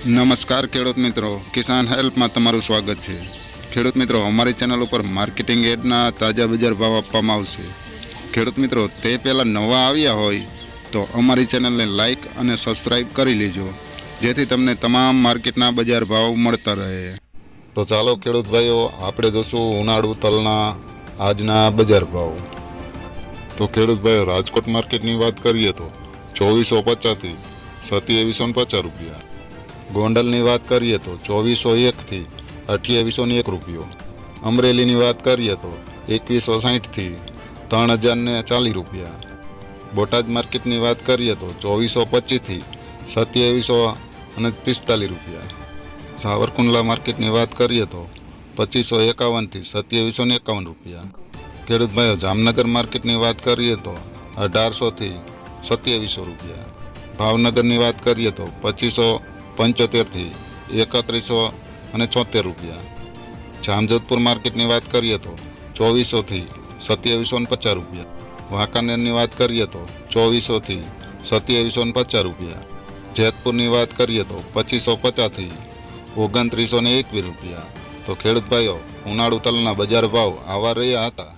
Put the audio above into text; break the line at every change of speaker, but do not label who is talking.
નમસ્કાર ખેડૂત મિત્રો, કિસાન હેલ્પમાં તમારું સ્વાગત છે। ખેડૂત મિત્રો, અમારી ચેનલ ઉપર માર્કેટિંગ એડના તાજા બજાર ભાવ આપવામાં આવશે। ખેડૂત મિત્રો, તે પહેલાં નવા આવ્યા હોય તો અમારી ચેનલને લાઇક અને સબસ્ક્રાઈબ કરી લેજો, જેથી તમને તમામ માર્કેટના બજાર ભાવ મળતા રહે। તો ચાલો ખેડૂત ભાઈઓ, આપણે જોશું ઉનાળુ તલના આજના બજાર ભાવ। તો ખેડૂત ભાઈઓ, રાજકોટ માર્કેટની વાત કરીએ તો 2450 થી 2750 રૂપિયા। ગોંડલની વાત કરીએ તો 2401 થી 2801 રૂપિયો। અમરેલીની વાત કરીએ તો 2160 થી 3040 રૂપિયા। બોટાદ માર્કેટની વાત કરીએ તો 2425 થી 2745 રૂપિયા। સાવરકુંડલા માર્કેટની વાત કરીએ તો 2551 થી 2751 રૂપિયા। ખેડૂત ભાઈઓ, જામનગર માર્કેટની વાત કરીએ તો 1800 થી 2700 રૂપિયા। ભાવનગરની વાત કરીએ તો 2575 થી 3176 રૂપિયા। જામજોધપુર માર્કેટની વાત કરીએ તો 2400 થી 2750 રૂપિયા। વાંકાનેરની વાત કરીએ તો 2400 થી 2750 રૂપિયા। જેતપુરની વાત કરીએ તો 2550 થી 2921 રૂપિયા। તો ખેડૂત ભાઈઓ, ઉનાળુ તલના બજાર ભાવ આવા રહ્યા હતા।